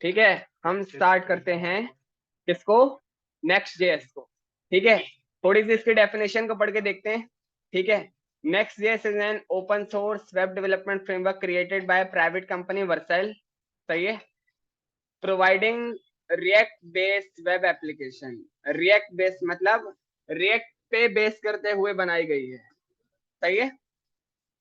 ठीक है, हम स्टार्ट करते हैं किसको, नेक्स्ट जेएस को। ठीक है, थोड़ी सी इसकी डेफिनेशन को पढ़ के देखते हैं। ठीक है, next JS is an open source web development framework created by private company Vercel. सही है, providing react based web application. React based मतलब रिएक्ट पे बेस करते हुए बनाई गई है। सही है,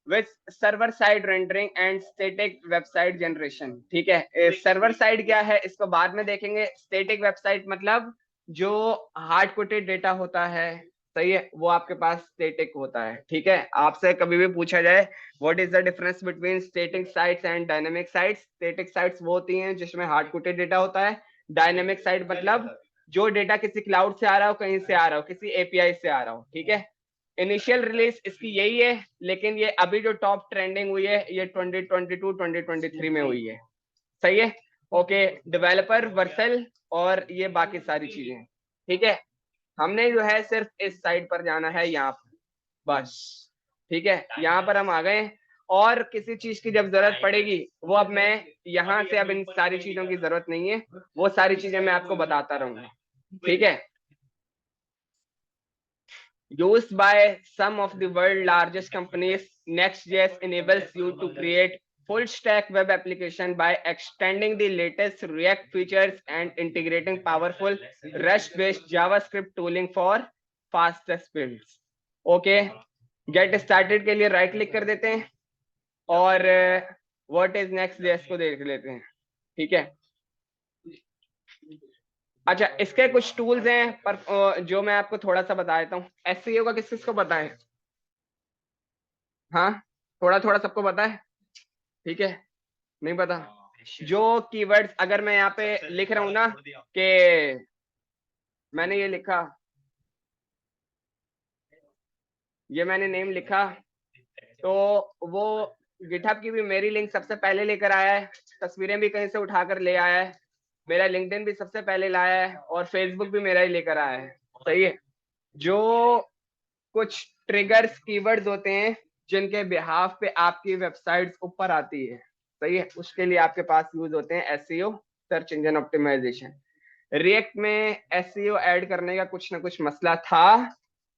with server side rendering and static website generation. ठीक है, सर्वर साइड क्या है इसको बाद में देखेंगे। स्टैटिक वेबसाइट मतलब जो हार्ड कोडेड डेटा होता है, सही है, वो आपके पास स्टैटिक होता है। ठीक है, आपसे कभी भी पूछा जाए what is the difference between static sites and dynamic sites, static sites वो होती हैं जिसमें हार्ड कोडेड डेटा होता है। डायनेमिक साइट मतलब जो डेटा किसी क्लाउड से आ रहा हो, कहीं से आ रहा हो, किसी एपीआई से आ रहा हो। ठीक है, इनिशियल रिलीज इसकी यही है, लेकिन ये अभी जो टॉप ट्रेंडिंग हुई है ये 2022 2023 में हुई है। सही है, ओके, डेवलपर वर्सल और ये बाकी सारी चीजें। ठीक है, हमने जो है सिर्फ इस साइड पर जाना है, यहाँ पर बस। ठीक है, यहाँ पर हम आ गए, और किसी चीज की जब जरूरत पड़ेगी वो अब मैं यहाँ से, अब इन सारी चीजों की जरूरत नहीं है, वो सारी चीजें मैं आपको बताता रहूंगा। ठीक है, used by some of the world largest companies, Next.js enables you to create full stack web application by extending the latest React features and integrating powerful REST based JavaScript tooling for fastest builds. Okay, get started के लिए right click कर देते हैं और what is Next.js को देख लेते हैं। ठीक है, अच्छा, इसके कुछ टूल्स हैं पर जो मैं आपको थोड़ा सा बता देता हूँ। एसईओ का किस किस को पता है? हाँ, थोड़ा थोड़ा सबको पता है। ठीक है, नहीं पता जो कीवर्ड्स अगर मैं यहाँ पे लिख रहा हूँ ना कि मैंने ये लिखा, ये मैंने नेम लिखा, तो वो गिटहब की भी मेरी लिंक सबसे पहले लेकर आया है, तस्वीरें भी कहीं से उठाकर ले आया है, मेरा लिंक्डइन भी सबसे पहले लाया है, और फेसबुक भी मेरा ही लेकर आया है। सही है, जो कुछ ट्रिगर्स कीवर्ड्स होते हैं जिनके बिहाफ पे आपकी वेबसाइट्स ऊपर आती है, सही है, उसके लिए आपके पास यूज होते हैं SEO, search engine optimisation. React में एसईओ ऐड करने का कुछ ना कुछ मसला था,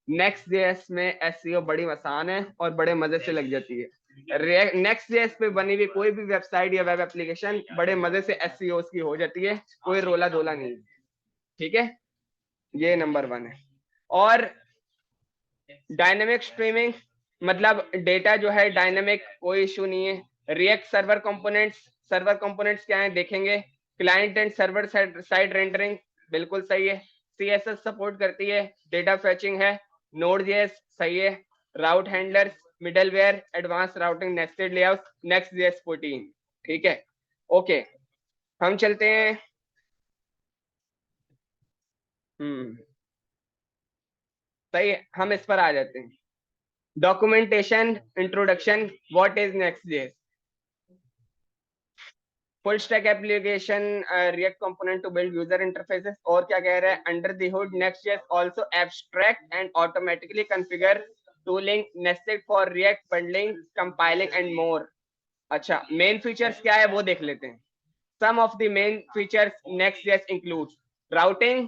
नेक्स्ट जेएस में एसईओ बड़ी आसान है और बड़े मजे से लग जाती है। नेक्स्ट जेएस पे बनी हुई कोई भी वेबसाइट या वेब एप्लीकेशन बड़े मजे से एसईओ की हो जाती है, कोई रोला धोला नहीं। ठीक है, ये नंबर 1 है। और डायनेमिक स्ट्रीमिंग मतलब डेटा जो है डायनेमिक, कोई इशू नहीं है। React server components, server components क्या है देखेंगे। Client and server side rendering, बिल्कुल सही है। सीएसएस सपोर्ट करती है, डेटा फेचिंग है। नोड.जेएस सही है। Route handlers, middleware, advance routing, nested layout, Next JS 14। ठीक है, ओके, हम चलते हैं। सही है, हम इस पर आ जाते हैं। Documentation introduction, what is Next JS, full stack application, React component to build user interfaces. और क्या कह रहा है, under the hood Next JS also abstract and automatically configure tooling nested for React bundling, compiling and more. अच्छा, main features क्या है वो देख लेते हैं। Some of the main features Next JS include routing.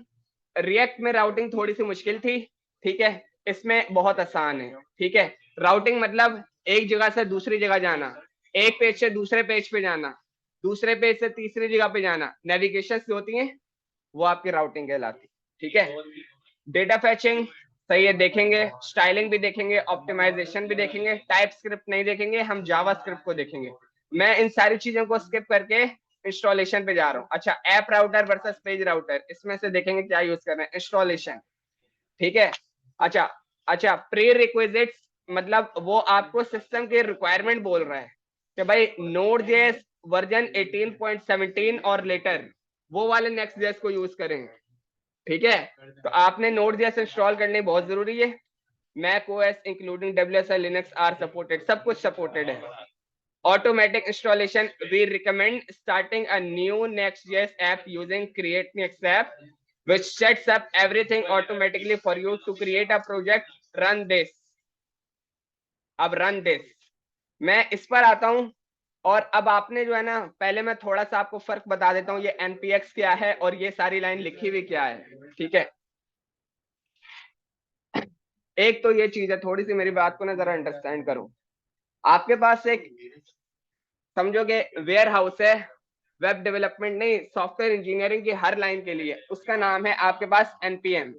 React में राउटिंग थोड़ी सी मुश्किल थी, ठीक है, इसमें बहुत आसान है। ठीक है, राउटिंग मतलब एक जगह से दूसरी जगह जाना, एक पेज से दूसरे पेज पे जाना, दूसरे पेज से तीसरी जगह पे जाना, नेविगेशन होती है, वो आपकी राउटिंग कहलाती। ठीक है, डेटा फैचिंग सही है, देखेंगे। स्टाइलिंग भी देखेंगे, ऑप्टिमाइजेशन भी देखेंगे। टाइप स्क्रिप्ट नहीं देखेंगे, हम जावा स्क्रिप्ट को देखेंगे। मैं इन सारी चीजों को स्किप करके इंस्टॉलेशन पे जा रहा हूँ। अच्छा, app router versus page router, इसमें से देखेंगे क्या यूज कर रहे हैं। इंस्टॉलेशन, ठीक है। अच्छा अच्छा, प्री रिक्विजिट्स मतलब वो आपको सिस्टम के रिक्वायरमेंट बोल रहा है कि भाई नोड.जेएस वर्जन 18.17 और लेटर, वो वाले नेक्स्ट.जेएस को यूज करें। ठीक है, तो आपने नोड.जेएस इंस्टॉल करनी बहुत जरूरी है। Mac OS including WSI Linux are supported, सब कुछ सपोर्टेड है। Automatic installation, we recommend starting a new Next JS app using create next app which sets up everything automatically for you to create a project, run this। अब run this, मैं इस पर आता हूं। और अब आपने जो है ना, पहले मैं थोड़ा सा आपको फर्क बता देता हूँ, ये एनपीएक्स क्या है और ये सारी लाइन लिखी हुई क्या है, ठीक है। एक तो ये चीज है, थोड़ी सी मेरी बात को ना जरा अंडरस्टैंड करो। आपके पास एक समझोगे वेयर हाउस है, वेब डेवलपमेंट नहीं, सॉफ्टवेयर इंजीनियरिंग की हर लाइन के लिए उसका नाम है आपके पास एनपीएम,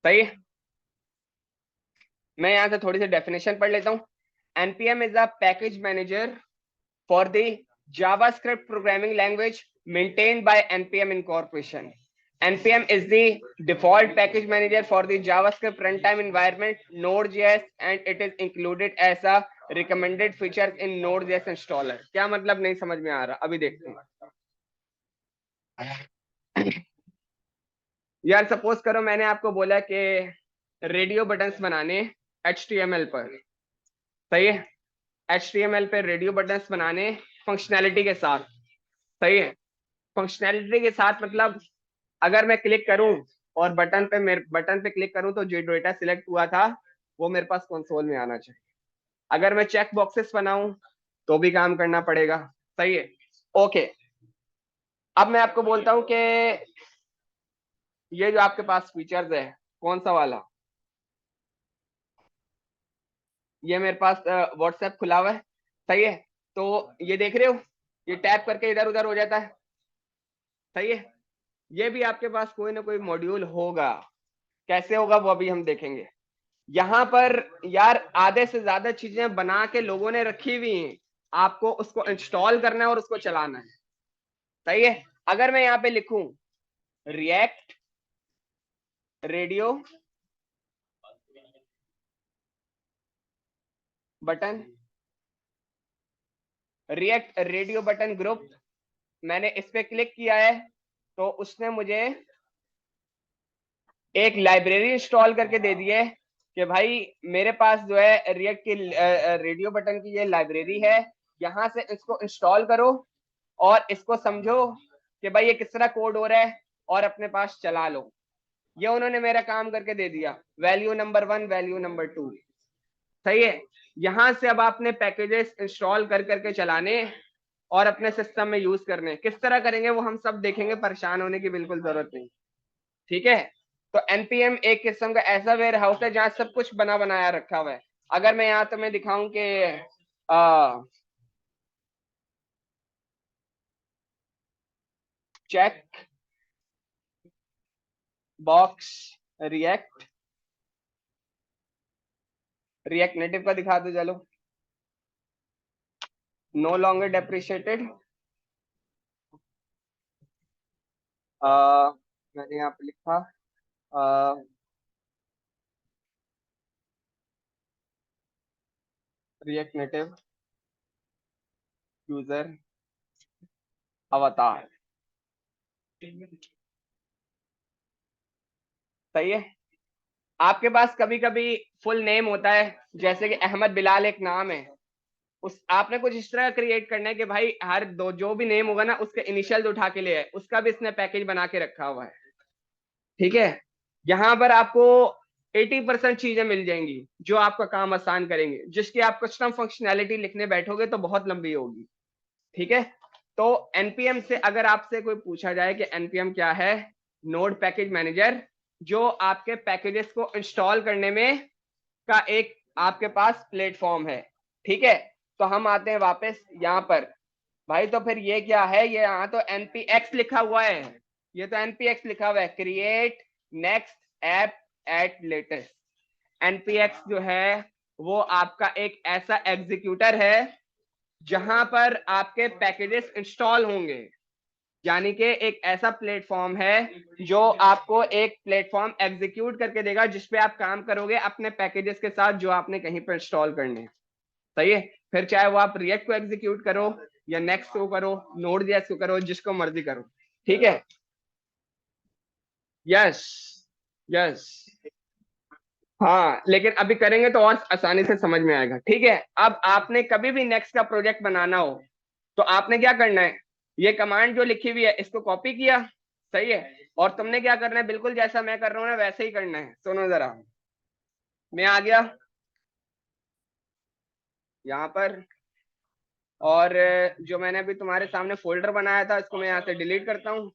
सही है। मैं यहाँ से थोड़ी सी डेफिनेशन पढ़ लेता हूँ। NPM is a package manager for the JavaScript programming language maintained by NPM Incorporation. NPM is the default package manager for the JavaScript runtime environment Node.js and it is included as a recommended feature in Node.js installer. क्या मतलब नहीं समझ में आ रहा, अभी देखते हैं। यार सपोज करो मैंने आपको बोला कि रेडियो बटन्स बनाने HTML पर, सही है। HTML पे रेडियो बटन्स बनाने फंक्शनैलिटी के साथ, सही है। फंक्शनैलिटी के साथ मतलब अगर मैं क्लिक करूं और बटन पे क्लिक करूं तो जो डेटा सिलेक्ट हुआ था वो मेरे पास कंसोल में आना चाहिए। अगर मैं चेक बॉक्सेस बनाऊं तो भी काम करना पड़ेगा, सही है। ओके, अब मैं आपको बोलता हूं कि ये जो आपके पास फीचर्स है, कौन सा वाला, ये मेरे पास व्हाट्सएप खुला हुआ है, सही है। तो ये देख रहे हो, ये टैप करके इधर उधर हो जाता है, सही है। ये भी आपके पास कोई ना कोई मॉड्यूल होगा, कैसे होगा वो अभी हम देखेंगे। यहाँ पर यार आधे से ज्यादा चीजें बना के लोगों ने रखी हुई हैं, आपको उसको इंस्टॉल करना है और उसको चलाना है, सही है। अगर मैं यहाँ पे लिखूं react radio button, react radio button group, मैंने इस पे क्लिक किया है तो उसने मुझे एक लाइब्रेरी इंस्टॉल करके दे दी है कि भाई मेरे पास जो है रिएक्ट की रेडियो बटन की ये लाइब्रेरी है, यहाँ से इसको इंस्टॉल करो और इसको समझो कि भाई ये किस तरह कोड हो रहा है और अपने पास चला लो। ये उन्होंने मेरा काम करके दे दिया, वैल्यू नंबर 1 वैल्यू नंबर 2, सही है। यहां से अब आपने पैकेजेस इंस्टॉल कर करके चलाने और अपने सिस्टम में यूज करने, किस तरह करेंगे वो हम सब देखेंगे, परेशान होने की बिल्कुल जरूरत नहीं, ठीक है। तो एनपीएम एक किस्म का ऐसा वेयर हाउस है जहां सब कुछ बना बनाया रखा हुआ है। अगर मैं यहाँ तुम्हें दिखाऊं कि checkbox React, React Native का दिखा दो चलो, नो लॉन्गर डेप्रिशिएटेड। मैंने यहाँ पे लिखा रिएक्ट नेटिव यूजर अवतार, सही है। आपके पास कभी कभी फुल नेम होता है, जैसे कि अहमद बिलाल एक नाम है, उस आपने कुछ इस तरह क्रिएट करना है कि भाई हर दो जो भी नेम होगा ना उसके इनिशियल उठा के ले आए, उसका भी इसने पैकेज बना के रखा हुआ है, ठीक है। यहाँ पर आपको 80% चीजें मिल जाएंगी जो आपका काम आसान करेंगे, जिसकी आप कस्टम फंक्शनैलिटी लिखने बैठोगे तो बहुत लंबी होगी, ठीक है। तो एनपीएम से अगर आपसे कोई पूछा जाए कि एनपीएम क्या है, नोड पैकेज मैनेजर, जो आपके पैकेजेस को इंस्टॉल करने में का एक आपके पास प्लेटफॉर्म है, ठीक है। तो हम आते हैं वापस यहाँ पर, भाई तो फिर ये क्या है, ये यहाँ तो npx लिखा हुआ है, ये तो npx लिखा हुआ है, create next app at latest. npx जो है वो आपका एक ऐसा एग्जीक्यूटर है जहां पर आपके पैकेजेस इंस्टॉल होंगे, यानी कि एक ऐसा प्लेटफॉर्म है जो आपको एक प्लेटफॉर्म एग्जीक्यूट करके देगा जिसपे आप काम करोगे अपने पैकेजेस के साथ जो आपने कहीं पर इंस्टॉल करने हैं, सही है। फिर चाहे वो आप रिएक्ट को एग्जीक्यूट करो या नेक्स्ट को करो, नोड जेएस को करो, जिसको मर्जी करो, ठीक है। यस, यस, हाँ लेकिन अभी करेंगे तो और आसानी से समझ में आएगा, ठीक है। अब आपने कभी भी नेक्स्ट का प्रोजेक्ट बनाना हो तो आपने क्या करना है, ये कमांड जो लिखी हुई है इसको कॉपी किया, सही है। और तुमने क्या करना है, बिल्कुल जैसा मैं कर रहा हूँ ना वैसे ही करना है। सुनो जरा, मैं आ गया, यहाँ पर। और जो मैंने अभी तुम्हारे सामने फोल्डर बनाया था इसको मैं यहाँ से डिलीट करता हूँ।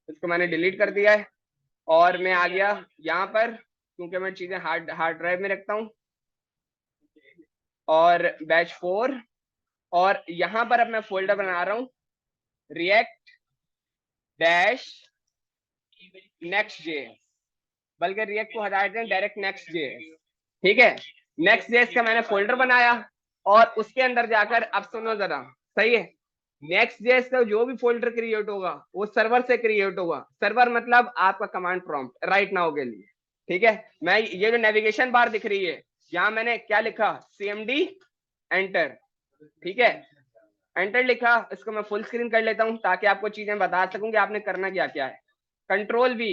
इसको मैंने डिलीट कर दिया है और मैं आ गया यहाँ पर, क्योंकि मैं चीजें हार्ड हार्ड ड्राइव में रखता हूँ। और बैच 4, और यहाँ पर अब मैं फोल्डर बना रहा हूँ रिएक्ट डैश नेक्स्ट जे, बल्कि रिएक्ट को हटा दें, डायरेक्ट नेक्स्ट जे। ठीक है, नेक्स्ट जेएस का मैंने फोल्डर बनाया और उसके अंदर जाकर, अब सुनो जरा, सही है, नेक्स्ट जेएस का जो भी फोल्डर क्रिएट होगा वो सर्वर से क्रिएट होगा। सर्वर मतलब आपका कमांड प्रॉम्प्ट राइट नाउ के लिए। ठीक है, मैं ये जो नेविगेशन बार दिख रही है यहाँ मैंने क्या लिखा, CMD एंटर। ठीक है, एंटर लिखा, इसको मैं फुल स्क्रीन कर लेता हूं ताकि आपको चीजें बता सकूं कि आपने करना क्या क्या है। कंट्रोल V,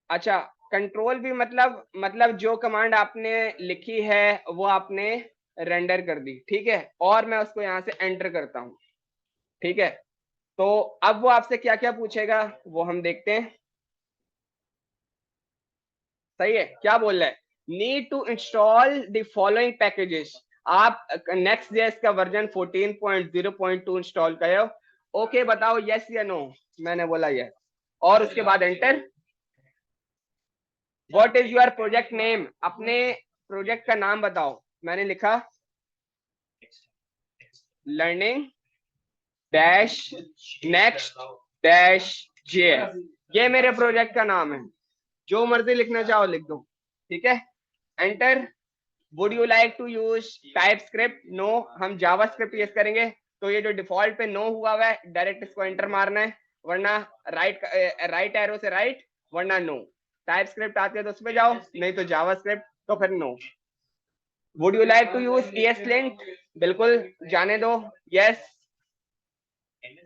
अच्छा, कंट्रोल भी मतलब जो कमांड आपने लिखी है वो आपने रेंडर कर दी। ठीक है, और मैं उसको यहाँ से एंटर करता हूँ। ठीक है, तो अब वो आपसे क्या क्या पूछेगा वो हम देखते हैं। सही है, क्या बोल रहा है, need to install the following packages. आप नेक्स्ट जेएस का वर्जन 14.0.2 इंस्टॉल करे हो। ओके बताओ यस या नो, मैंने बोला यस, और उसके बाद enter. What is your project name, अपने प्रोजेक्ट का नाम बताओ। मैंने लिखा learning dash next dash JS, ये मेरे प्रोजेक्ट का नाम है, जो मर्जी लिखना चाहो लिख दो। ठीक है, enter. Would you like to use TypeScript, no, हम जावा स्क्रिप्ट यूज करेंगे। तो ये जो डिफॉल्ट पे नो हुआ हुआ है डायरेक्ट इसको एंटर मारना है, वरना राइट एरो से राइट, वरना नो। टाइप स्क्रिप्ट आती है तो उसमें जाओ, नहीं तो जावा स्क्रिप्ट, तो फिर no. Would you like to use ESLint, बिल्कुल जाने दो, yes.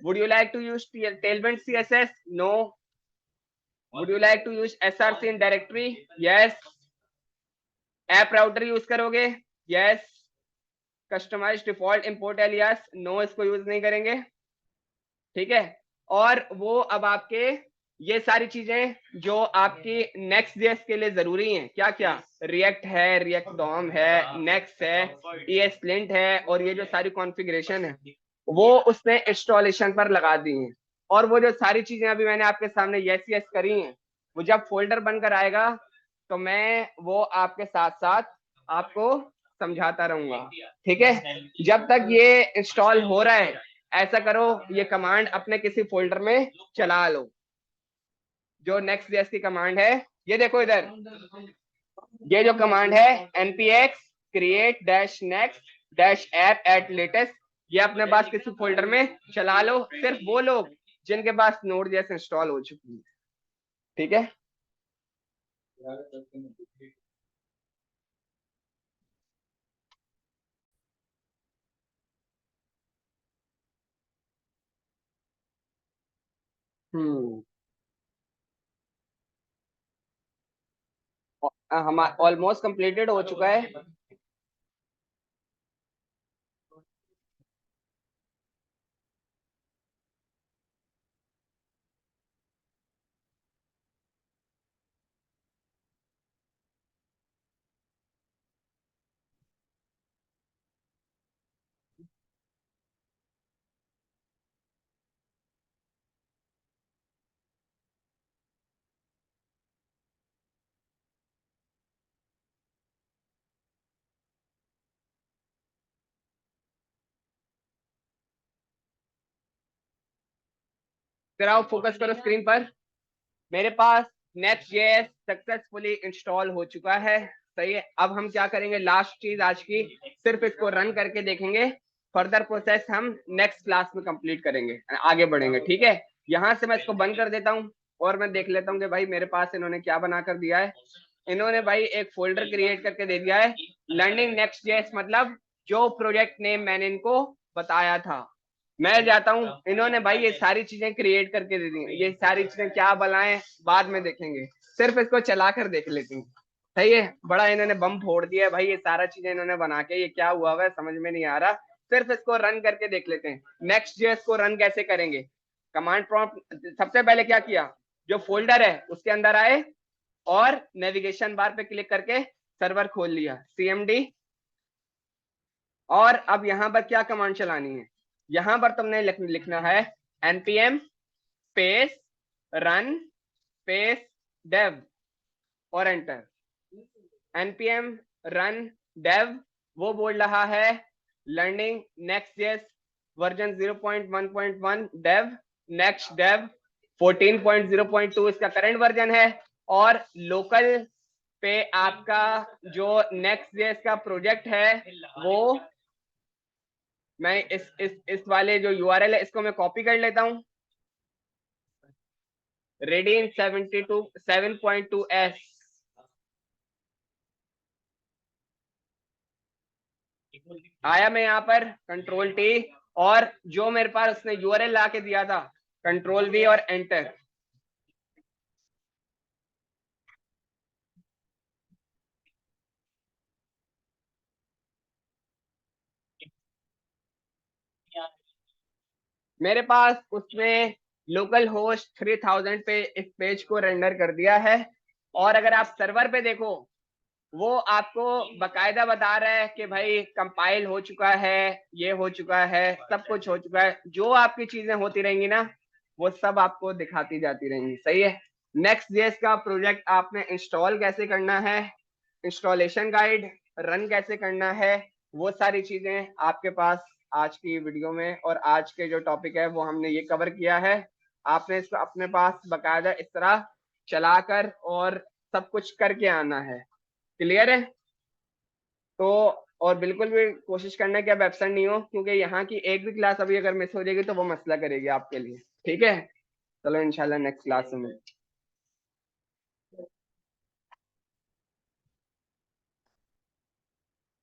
Would you like to use Tailwind CSS, no. Would you like to use SRC in directory, yes. App router use करोगे, yes. Customise default import alias, no, इसको use नहीं करेंगे। ठीक है, और वो अब आपके ये सारी चीजें जो आपकी नेक्स्ट जेएस के लिए जरूरी हैं, क्या क्या, रिएक्ट है, रिएक्ट डॉम है, नेक्स्ट है, ESLint है, और ये जो सारी कॉन्फ़िगरेशन है वो उसने इंस्टॉलेशन पर लगा दी है। और वो जो सारी चीजें अभी मैंने आपके सामने यस यस करी हैं, वो जब फोल्डर बनकर आएगा तो मैं वो आपके साथ साथ आपको समझाता रहूंगा। ठीक है, जब तक ये इंस्टॉल हो रहा है ऐसा करो, ये कमांड अपने किसी फोल्डर में चला लो, जो नेक्स्ट जेएस की कमांड है। ये देखो इधर, ये जो कमांड है npx create dash next dash app at latest, ये अपने पास किसी फोल्डर में चला लो, सिर्फ वो लोग जिनके पास नोड जेएस इंस्टॉल हो चुकी है। ठीक है, हम्म, हमारा ऑलमोस्ट कंप्लीटेड हो चुका है। फिर आओ फोकस करो स्क्रीन पर। मेरे पास Next.js सक्सेसफुली इंस्टॉल हो चुका है। सही है, अब हम क्या करेंगे, लास्ट चीज आज की, सिर्फ इसको रन करके देखेंगे। फर्दर प्रोसेस हम नेक्स्ट क्लास में कंप्लीट करेंगे, आगे बढ़ेंगे। ठीक है, यहाँ से मैं इसको बंद कर देता हूँ और मैं देख लेता हूँ कि भाई मेरे पास इन्होंने क्या बना कर दिया है। इन्होंने भाई एक फोल्डर क्रिएट करके दे दिया है, लर्निंग Next.js, मतलब जो प्रोजेक्ट नेम मैंने इनको बताया था। मैं जाता हूँ, इन्होंने भाई ये सारी चीजें क्रिएट करके दे दी, ये सारी चीजें क्या बनाए बाद में देखेंगे, सिर्फ इसको चला कर देख लेते हैं। सही है, बड़ा इन्होंने बम फोड़ दिया है भाई, ये सारा चीजें इन्होंने बना के, ये क्या हुआ है समझ में नहीं आ रहा। सिर्फ इसको रन करके देख लेते हैं। नेक्स्ट जेएस को रन कैसे करेंगे, कमांड प्रॉम्प्ट, सबसे पहले क्या किया, जो फोल्डर है उसके अंदर आए और नेविगेशन बार पे क्लिक करके सर्वर खोल लिया, CMD और अब यहाँ पर क्या कमांड चलानी है, यहाँ पर तुमने लिखना है npm space run space dev और एंटर। npm run dev वो बोल रहा है learning Next JS version 0.1.1 dev next dev 14.0.2 इसका करंट वर्जन है, और लोकल पे आपका जो नेक्स्ट.js का प्रोजेक्ट है वो मैं इस वाले जो यूआरएल है इसको मैं कॉपी कर लेता हूं, Redin 72 7.2s। आया मैं यहाँ पर कंट्रोल टी, और जो मेरे पास उसने यूआरएल ला के दिया था कंट्रोल वी और एंटर। मेरे पास उसमें लोकल होस्ट 3000 पे इस पेज को रेंडर कर दिया है, और अगर आप सर्वर पे देखो वो आपको बकायदा बता रहा है कि भाई कंपाइल हो चुका है, ये हो चुका है, सब कुछ हो चुका है। जो आपकी चीजें होती रहेंगी ना वो सब आपको दिखाती जाती रहेंगी, सही है। नेक्स्ट जेएस का प्रोजेक्ट आपने इंस्टॉल कैसे करना है, इंस्टॉलेशन गाइड, रन कैसे करना है, वो सारी चीजें आपके पास आज की वीडियो में और आज के जो टॉपिक है वो हमने ये कवर किया है। आपने इसको अपने पास बकायदा इस तरह चलाकर और सब कुछ करके आना है, क्लियर है। तो और बिल्कुल भी कोशिश करना कि आप एब्सेंट नहीं हो, क्योंकि यहाँ की एक भी क्लास अभी अगर मिस हो जाएगी तो वो मसला करेगी आपके लिए, ठीक है। चलो इंशाल्लाह नेक्स्ट क्लास में